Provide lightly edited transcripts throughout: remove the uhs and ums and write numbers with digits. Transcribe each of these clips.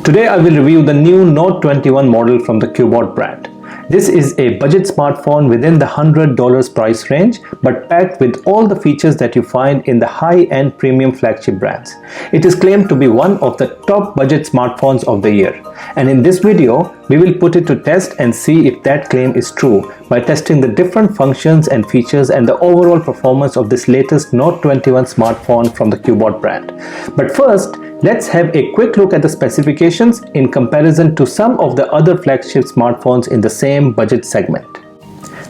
Today I will review the new Note 21 model from the CUBOT brand. This is a budget smartphone within the $100 price range, but packed with all the features that you find in the high-end premium flagship brands. It is claimed to be one of the top budget smartphones of the year. And in this video, we will put it to test and see if that claim is true by testing the different functions and features and the overall performance of this latest Note 21 smartphone from the CUBOT brand. But first, let's have a quick look at the specifications in comparison to some of the other flagship smartphones in the same budget segment.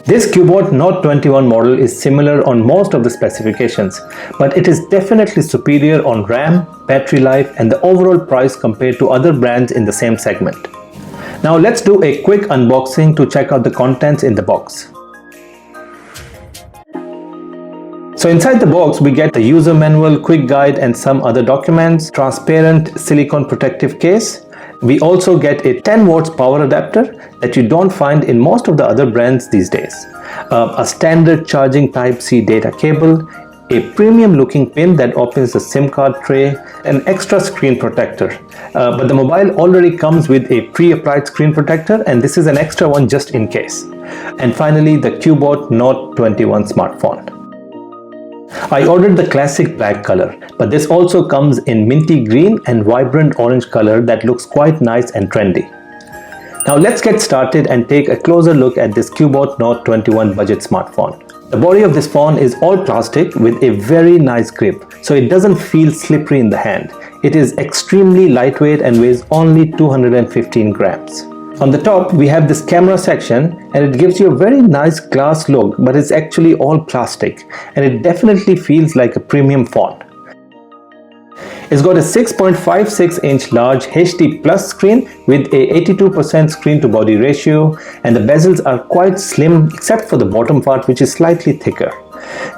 This CUBOT Note 21 model is similar on most of the specifications, but it is definitely superior on RAM, battery life, and the overall price compared to other brands in the same segment. Now let's do a quick unboxing to check out the contents in the box. So inside the box we get the user manual, quick guide and some other documents, transparent silicone protective case. We also get a 10 watts power adapter that you don't find in most of the other brands these days, a standard charging Type-C data cable, a premium looking pin that opens the SIM card tray, an extra screen protector. But the mobile already comes with a pre-applied screen protector and this is an extra one just in case. And finally the CUBOT Note 21 smartphone. I ordered the classic black color, but this also comes in minty green and vibrant orange color that looks quite nice and trendy. Now let's get started and take a closer look at this CUBOT Note 21 budget smartphone. The body of this phone is all plastic with a very nice grip, so it doesn't feel slippery in the hand. It is extremely lightweight and weighs only 215 grams. On the top we have this camera section and it gives you a very nice glass look, but it's actually all plastic and it definitely feels like a premium phone. It's got a 6.56-inch large HD Plus screen with a 82% screen to body ratio, and the bezels are quite slim except for the bottom part which is slightly thicker.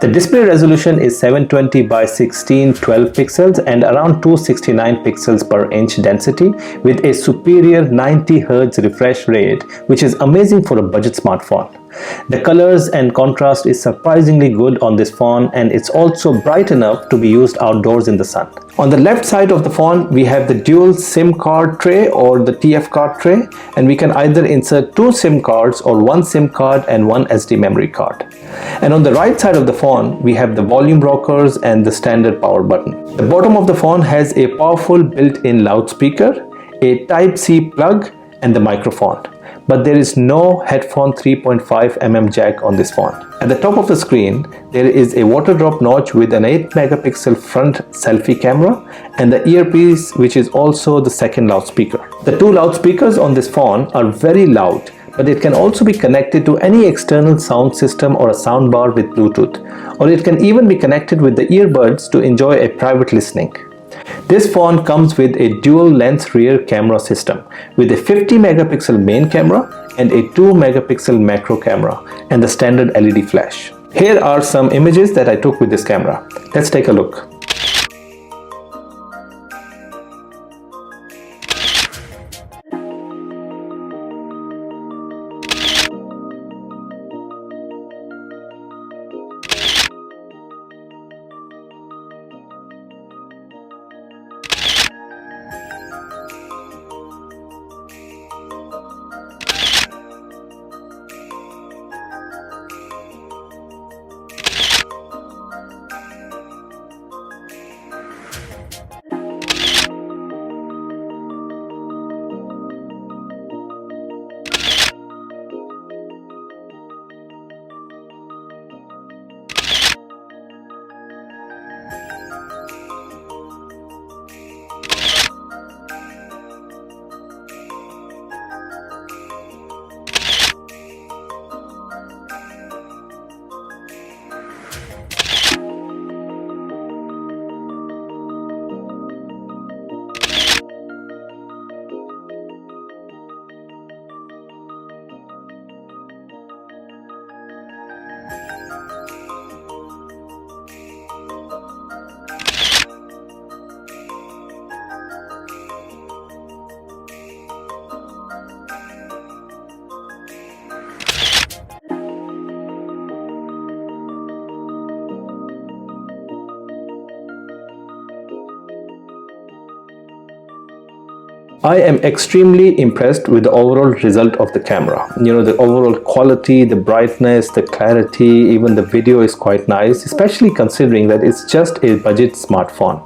The display resolution is 720 by 1612 pixels and around 269 pixels per inch density with a superior 90 Hz refresh rate, which is amazing for a budget smartphone. The colors and contrast is surprisingly good on this phone, and it's also bright enough to be used outdoors in the sun. On the left side of the phone we have the dual SIM card tray or the TF card tray, and we can either insert 2 SIM cards or 1 SIM card and 1 SD memory card. And on the right side of the phone we have the volume rockers and the standard power button. The bottom of the phone has a powerful built-in loudspeaker, a Type-C plug and the microphone. But there is no headphone 3.5mm jack on this phone. At the top of the screen, there is a water drop notch with an 8-megapixel front selfie camera and the earpiece, which is also the second loudspeaker. The 2 loudspeakers on this phone are very loud, but it can also be connected to any external sound system or a soundbar with Bluetooth, or it can even be connected with the earbuds to enjoy a private listening. This phone comes with a dual lens rear camera system with a 50-megapixel main camera and a 2-megapixel macro camera and the standard LED flash. Here are some images that I took with this camera. Let's take a look. I am extremely impressed with the overall result of the camera. The overall quality, the brightness, the clarity, even the video is quite nice, especially considering that it's just a budget smartphone.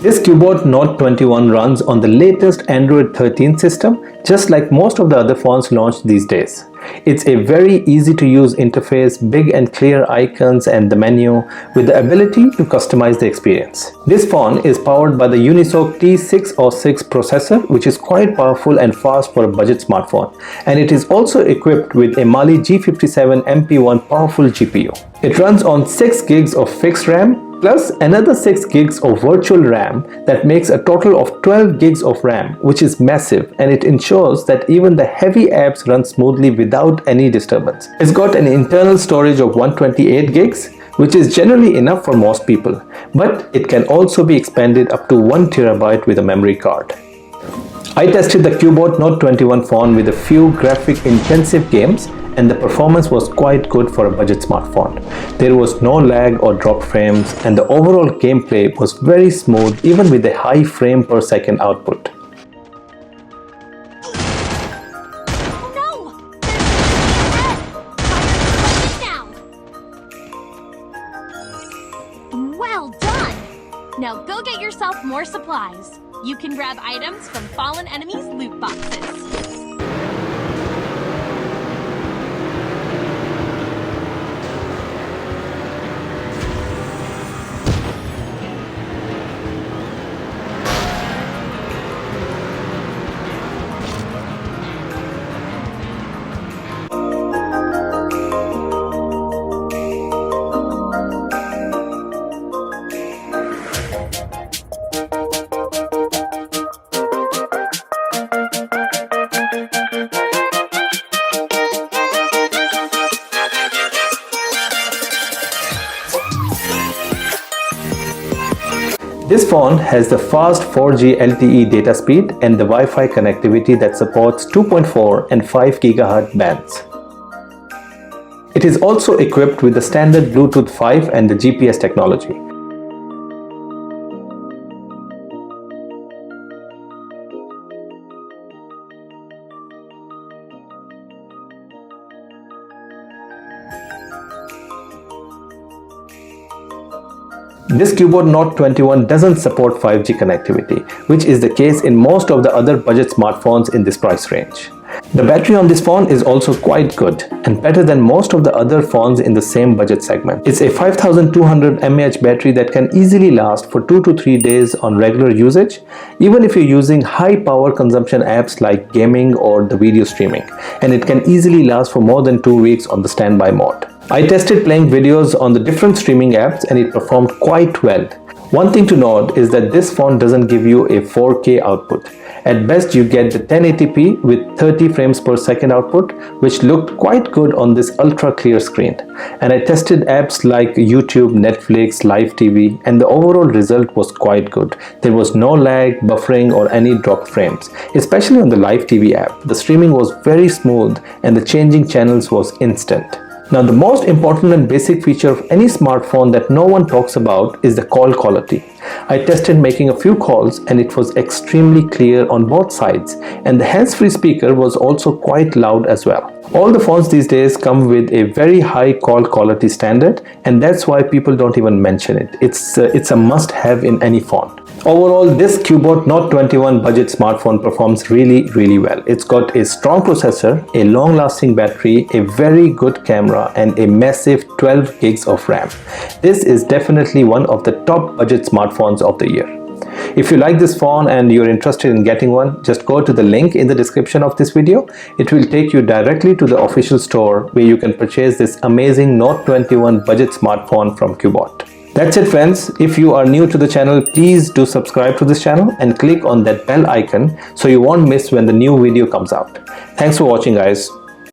This CUBOT Note 21 runs on the latest Android 13 system, just like most of the other phones launched these days. It's a very easy to use interface, big and clear icons and the menu with the ability to customize the experience. This phone is powered by the Unisoc T606 processor, which is quite powerful and fast for a budget smartphone, and it is also equipped with a Mali G57 MP1 powerful GPU. It runs on 6 gigs of fixed RAM plus another 6 gigs of virtual RAM that makes a total of 12 gigs of RAM, which is massive, and it ensures that even the heavy apps run smoothly without any disturbance. It's got an internal storage of 128 gigs, which is generally enough for most people, but it can also be expanded up to 1 terabyte with a memory card. I tested the CUBOT Note 21 phone with a few graphic intensive games, and the performance was quite good for a budget smartphone. There was no lag or dropped frames, and the overall gameplay was very smooth even with a high frame per second output. Well done! Now go get yourself more supplies. You can grab items from fallen enemies' loot boxes. This phone has the fast 4G LTE data speed and the Wi-Fi connectivity that supports 2.4 and 5 GHz bands. It is also equipped with the standard Bluetooth 5 and the GPS technology. This CUBOT Note 21 doesn't support 5G connectivity, which is the case in most of the other budget smartphones in this price range. The battery on this phone is also quite good and better than most of the other phones in the same budget segment. It's a 5200 mAh battery that can easily last for 2 to 3 days on regular usage, even if you're using high power consumption apps like gaming or the video streaming, and it can easily last for more than 2 weeks on the standby mode. I tested playing videos on the different streaming apps and it performed quite well. One thing to note is that this phone doesn't give you a 4K output. At best you get the 1080p with 30 frames per second output, which looked quite good on this ultra clear screen. And I tested apps like YouTube, Netflix, Live TV, and the overall result was quite good. There was no lag, buffering or any dropped frames. Especially on the Live TV app, the streaming was very smooth and the changing channels was instant. Now the most important and basic feature of any smartphone that no one talks about is the call quality. I tested making a few calls and it was extremely clear on both sides, and the hands-free speaker was also quite loud as well. All the phones these days come with a very high call quality standard, and that's why people don't even mention it. It's a must-have in any phone. Overall, this CUBOT Note 21 budget smartphone performs really well. It's got a strong processor, a long-lasting battery, a very good camera, and a massive 12 gigs of RAM. This is definitely one of the top budget smartphones of the year. If you like this phone and you're interested in getting one, just go to the link in the description of this video. It will take you directly to the official store where you can purchase this amazing Note 21 budget smartphone from CUBOT. That's it friends. If you are new to the channel, please do subscribe to this channel and click on that bell icon so you won't miss when the new video comes out. Thanks for watching guys.